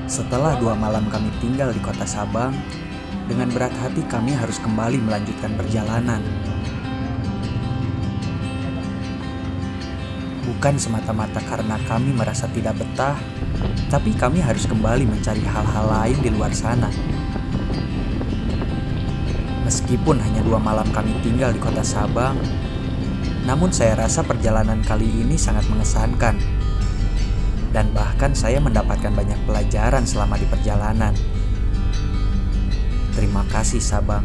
Setelah 2 malam kami tinggal di kota Sabang, dengan berat hati kami harus kembali melanjutkan perjalanan. Bukan semata-mata karena kami merasa tidak betah, tapi kami harus kembali mencari hal-hal lain di luar sana. Meskipun hanya 2 malam kami tinggal di kota Sabang, namun saya rasa perjalanan kali ini sangat mengesankan. Dan bahkan saya mendapatkan banyak pelajaran selama di perjalanan. Terima kasih Sabang.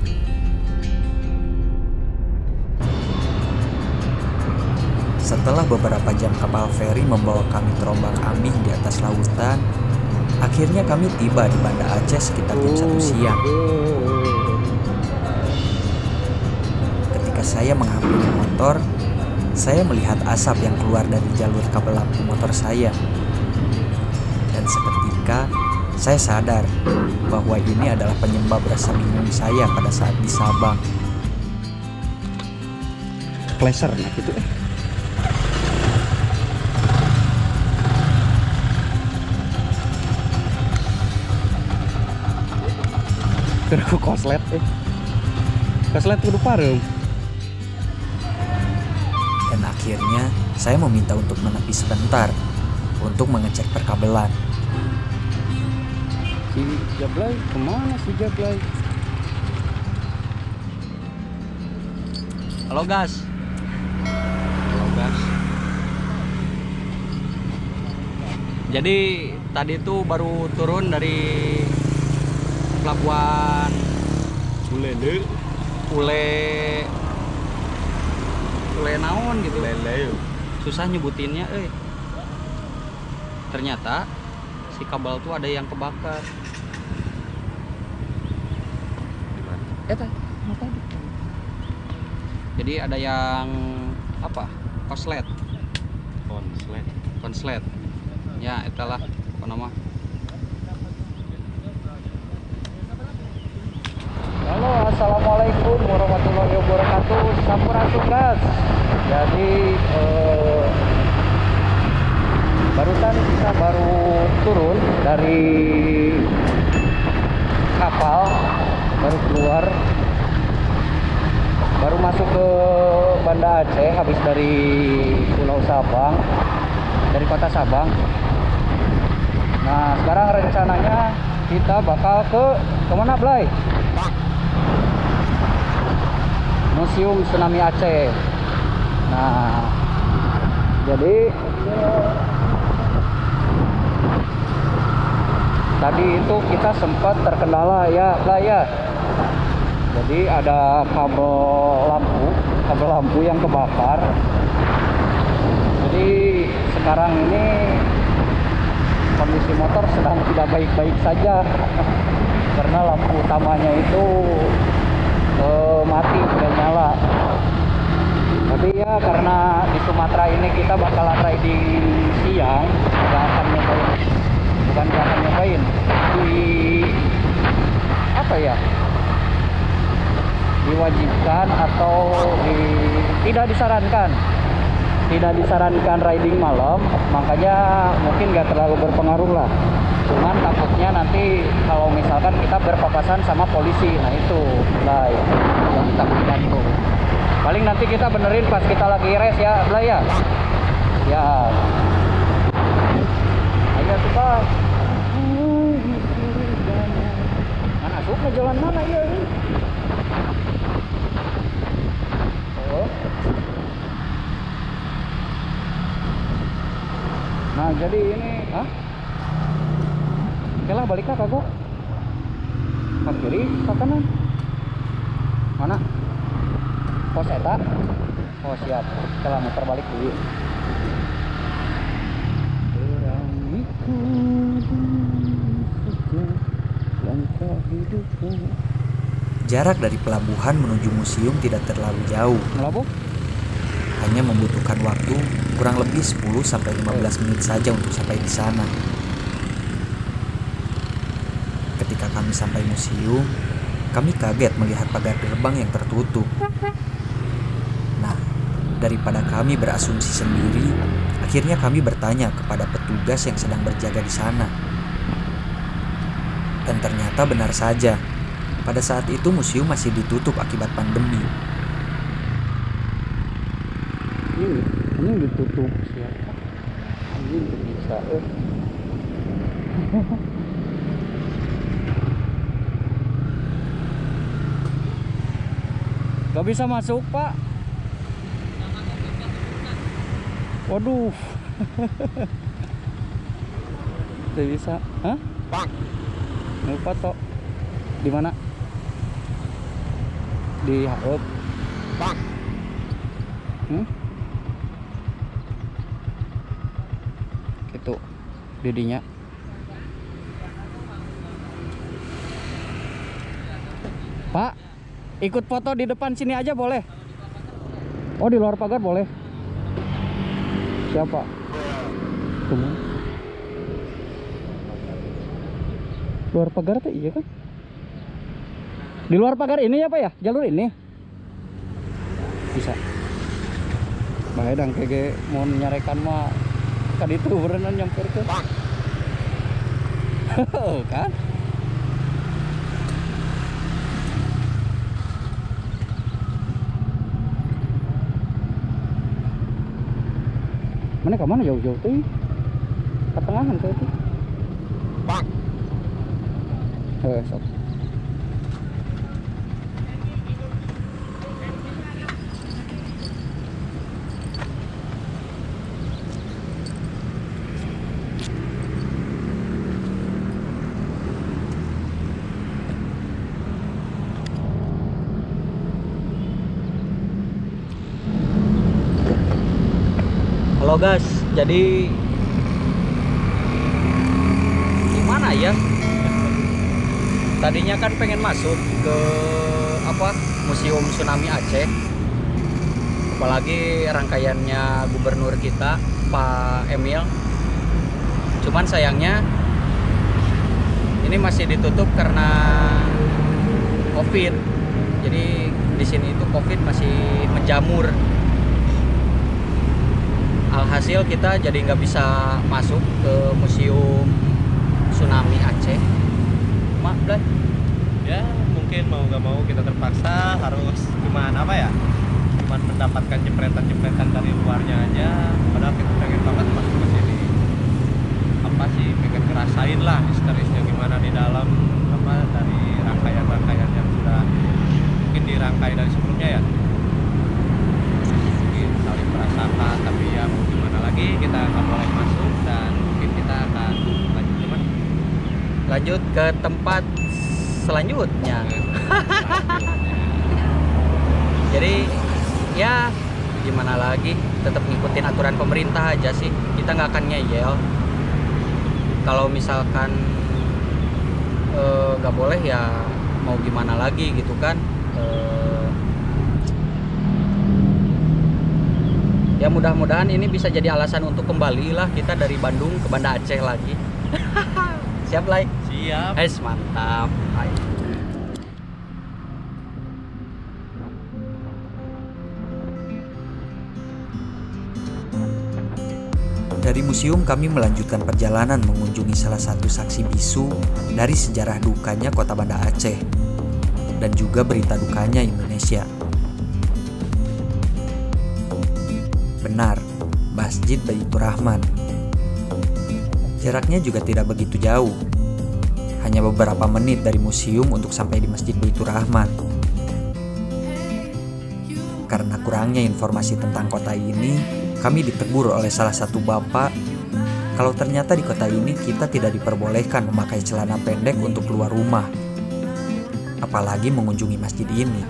Setelah beberapa jam kapal feri membawa kami terombang-ambing di atas lautan, akhirnya kami tiba di Banda Aceh sekitar jam 1 siang. Ketika saya menghampiri motor, saya melihat asap yang keluar dari jalur kabel lampu motor saya. Dan seketika saya sadar bahwa ini adalah penyebab rasa bingung saya pada saat di Sabang. Pleasure nah gitu Terus koslet Koslet kudu parem. Dan akhirnya saya meminta untuk menepi sebentar untuk mengecek perkabelan. Si Jablay kemana si Jablay? Halo gas. Halo gas. Jadi tadi tuh baru turun dari pelabuhan Ule naon gitu. Susah nyebutinnya Ternyata si kabel tuh ada yang kebakar. Jadi ada yang konslet. Ya, itulah apa nama. Halo, assalamualaikum warahmatullahi wabarakatuh. Sampurasun gas. Jadi barusan kita baru turun dari kapal, baru keluar, baru masuk ke Banda Aceh habis dari Pulau Sabang, dari kota Sabang. Nah sekarang rencananya kita bakal ke kemana Blay? Museum Tsunami Aceh. Nah jadi tadi itu kita sempat terkendala ya Blay ya. Jadi ada kabel lampu yang kebakar. Jadi sekarang ini kondisi motor sedang tidak baik-baik saja karena lampu utamanya itu mati, tidak nyala. Tapi ya karena di Sumatera ini kita bakalan riding siang, nggak akan nyobain diwajibkan atau tidak disarankan riding malam, makanya mungkin nggak terlalu berpengaruh lah. Cuman takutnya nanti kalau misalkan kita berpapasan sama polisi, nah itu lah yang ditakutkan tuh. Paling nanti kita benerin pas kita lagi race ya Blay ya. Ya ayo suka mana suka jalan mana ya. Nah jadi ini oke lah balik kagak ke kiri ke kanan mana pos eta. Oh siap, kita lah muter balik dulu. Jarak dari pelabuhan menuju museum tidak terlalu jauh. Hanya membutuhkan waktu kurang lebih 10-15 menit saja untuk sampai di sana. Ketika kami sampai museum, kami kaget melihat pagar gerbang yang tertutup. Nah, daripada kami berasumsi sendiri, akhirnya kami bertanya kepada petugas yang sedang berjaga di sana. Dan ternyata benar saja, pada saat itu museum masih ditutup akibat pandemi. Ini ditutup siapa? Ini bisa. Gak bisa masuk, Pak. Waduh. Gak bisa. Hah? Lupa toh. Di mana? Di Haup. Itu didinya. Pak, ikut foto di depan sini aja boleh? Oh, di luar pagar boleh. Siapa? Tunggu. Luar pagar tuh iya kan? Di luar pagar ini ya Pak ya? Jalur ini? Bisa. Bahaya dang kayak mau nyarekan mah kan itu berenang nyamper ke. Kan? Mana ke mana jauh-jauh tuh? Pertengahan tuh itu. Sok. Halo guys, jadi gimana ya? Tadinya kan pengen masuk ke Museum Tsunami Aceh. Apalagi rangkaiannya gubernur kita, Pak Emil. Cuman sayangnya ini masih ditutup karena Covid. Jadi di sini itu Covid masih menjamur. Alhasil kita jadi nggak bisa masuk ke Museum Tsunami Aceh. Maaf, Blay. Ya mungkin mau nggak mau kita terpaksa harus gimana apa ya, cuman mendapatkan jepretan-jepretan dari luarnya aja, padahal kita pengen banget masuk ke sini. Apa sih, pengen ngerasain lah historisnya gimana di dalam, apa dari rangkaian-rangkaian yang sudah mungkin dirangkai dari sebelumnya ya, mungkin saling merasakan. Tapi ya mau gimana lagi, kita nggak boleh masuk dan mungkin kita akan Lanjut ke tempat selanjutnya. Jadi ya gimana lagi, tetap ngikutin aturan pemerintah aja sih. Kita nggak akan ngeyel. Kalau misalkan nggak boleh ya mau gimana lagi gitu kan. Ya mudah-mudahan ini bisa jadi alasan untuk kembali lah kita dari Bandung ke Banda Aceh lagi. Siap, Lai? siap. Mantap. Hai. Dari museum kami melanjutkan perjalanan mengunjungi salah satu saksi bisu dari sejarah dukanya kota Banda Aceh dan juga berita dukanya Indonesia. Benar, Masjid Baitur Rahman. Jaraknya juga tidak begitu jauh. Hanya beberapa menit dari museum untuk sampai di Masjid Baitur Rahman. Karena kurangnya informasi tentang kota ini, kami ditegur oleh salah satu bapak kalau ternyata di kota ini kita tidak diperbolehkan memakai celana pendek untuk keluar rumah, apalagi mengunjungi masjid ini.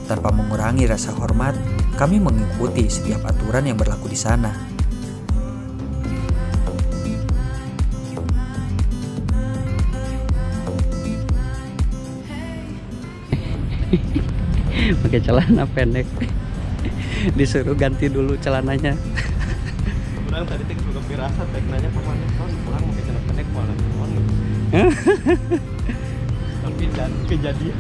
Tanpa mengurangi rasa hormat, kami mengikuti setiap aturan yang berlaku di sana. Pakai celana pendek. Disuruh ganti dulu celananya. Kurang tadi tek juga pirasa tek nanya kemana kan pulang pakai celana pendek malah mohon. Tapi dan kejadian.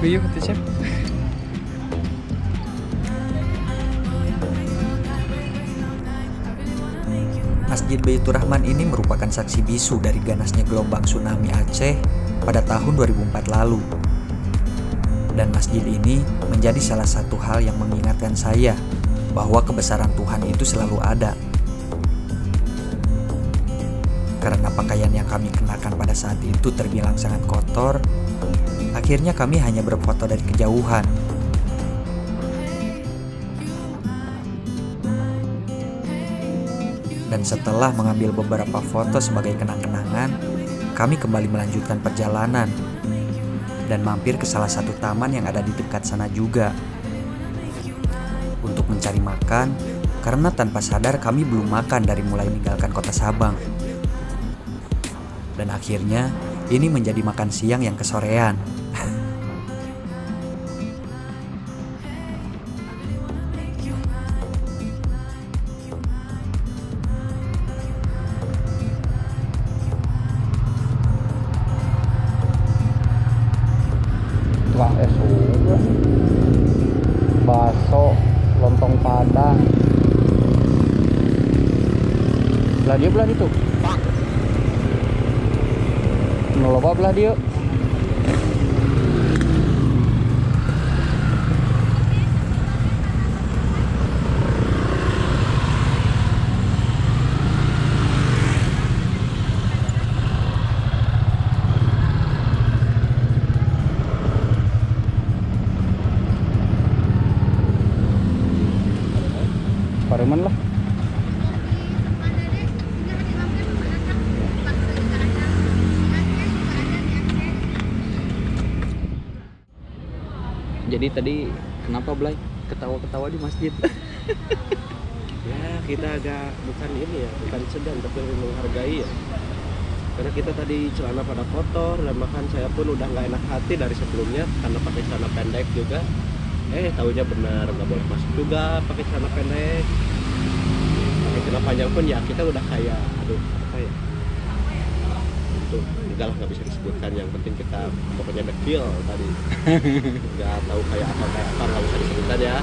Yuk tuh Chef. Masjid Baitur Rahman ini merupakan saksi bisu dari ganasnya gelombang tsunami Aceh pada tahun 2004 lalu. Dan masjid ini menjadi salah satu hal yang mengingatkan saya bahwa kebesaran Tuhan itu selalu ada. Karena pakaian yang kami kenakan pada saat itu terbilang sangat kotor, akhirnya kami hanya berfoto dari kejauhan. Dan setelah mengambil beberapa foto sebagai kenang-kenangan, kami kembali melanjutkan perjalanan dan mampir ke salah satu taman yang ada di dekat sana juga untuk mencari makan, karena tanpa sadar kami belum makan dari mulai meninggalkan kota Sabang. Dan akhirnya ini menjadi makan siang yang kesorean. Tukang es juga, bakso, lontong padang. Belah dia tuh. Noloba belah dia. Pareman lah. Jadi tadi kenapa Blay ketawa-ketawa di masjid? Ya kita agak bukan ini ya, bukan segan tapi lebih menghargai ya. Karena kita tadi celana pada kotor dan bahkan saya pun udah nggak enak hati dari sebelumnya karena pakai celana pendek juga. Taunya benar nggak boleh masuk juga pakai celana pendek. Pakai celana panjang pun ya kita udah kayak aduh apa ya. Itu enggak lah, nggak bisa disebutkan, yang penting kita pokoknya dekil tadi. Nggak tahu kayak apa nggak usah disebutkan ya.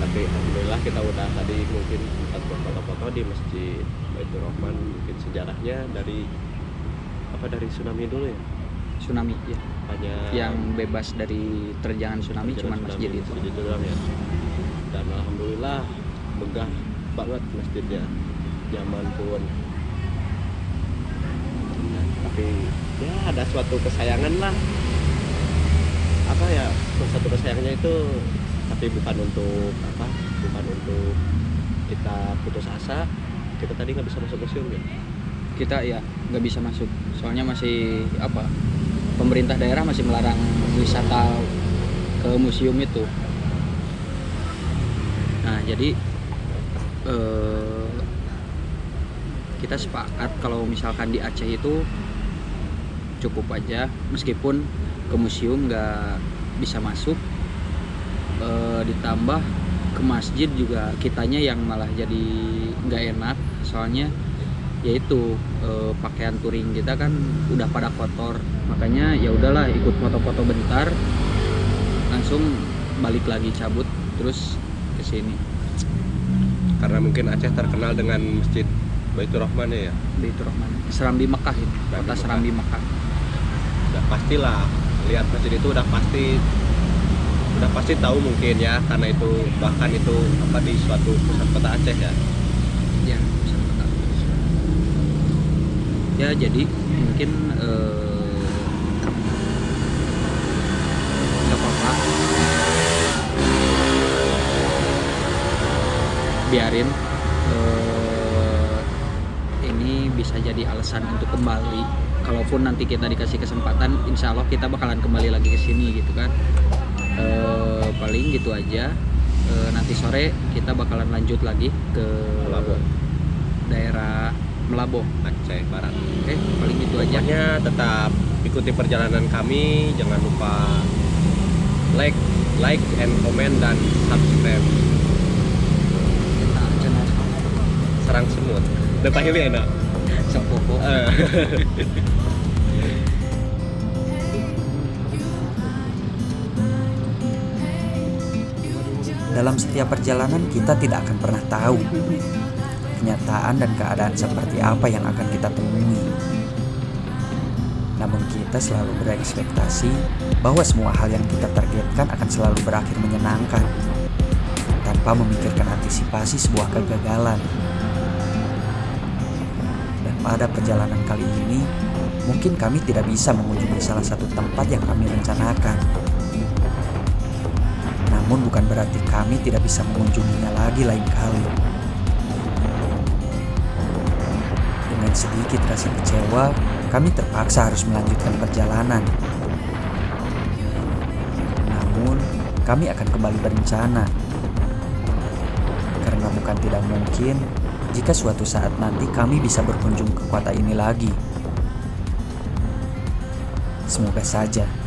Tapi alhamdulillah kita udah tadi mungkin sempat foto-foto di Masjid Baitur Rahman, mungkin sejarahnya dari tsunami dulu ya. Tsunami ya. Hanya Yang bebas dari terjangan tsunami cuman masjid itu. Masjid doang ya. Dan alhamdulillah megah banget masjidnya. Nyaman pun. Nah, tapi ya ada suatu kesayangan lah. Apa ya? Suatu kesayangannya itu tapi bukan untuk kita putus asa. Kita tadi nggak bisa masuk museum ya. Kita ya nggak bisa masuk, soalnya masih pemerintah daerah masih melarang wisata ke museum itu. Nah jadi kita sepakat kalau misalkan di Aceh itu cukup aja, meskipun ke museum nggak bisa masuk, ditambah ke masjid juga kitanya yang malah jadi nggak enak, soalnya yaitu pakaian touring kita kan udah pada kotor, makanya ya udahlah ikut foto-foto bentar langsung balik lagi cabut terus ke sini. Karena mungkin Aceh terkenal dengan Masjid Baitur Rahman ya. Baitur Rahman, Serambi Mekah itu, kota Serambi Mekah. Udah pastilah lihat masjid itu udah pasti tahu mungkin ya, karena itu bahkan itu di suatu pusat kota Aceh ya. Ya, pusat kota. Ya jadi mungkin nggak apa-apa, biarin ini bisa jadi alasan untuk kembali. Kalaupun nanti kita dikasih kesempatan, insya Allah kita bakalan kembali lagi ke sini gitu kan. Paling gitu aja. Nanti sore kita bakalan lanjut lagi ke Melaboh, daerah Melaboh, Aceh Barat. Oke, paling gitu aja. Pokoknya tetap ikuti perjalanan kami, jangan lupa like and comment dan subscribe. Nah, channel Serang semut. Depan ini enak. Sapopo. Dalam setiap perjalanan kita tidak akan pernah tahu kenyataan dan keadaan seperti apa yang akan kita temui. Namun kita selalu berekspektasi bahwa semua hal yang kita targetkan akan selalu berakhir menyenangkan, tanpa memikirkan antisipasi sebuah kegagalan. Dan pada perjalanan kali ini, mungkin kami tidak bisa mengunjungi salah satu tempat yang kami rencanakan. Namun bukan berarti kami tidak bisa mengunjunginya lagi lain kali. Dengan sedikit rasa kecewa, kami terpaksa harus melanjutkan perjalanan. Namun, kami akan kembali berencana. Karena bukan tidak mungkin jika suatu saat nanti kami bisa berkunjung ke kota ini lagi. Semoga saja.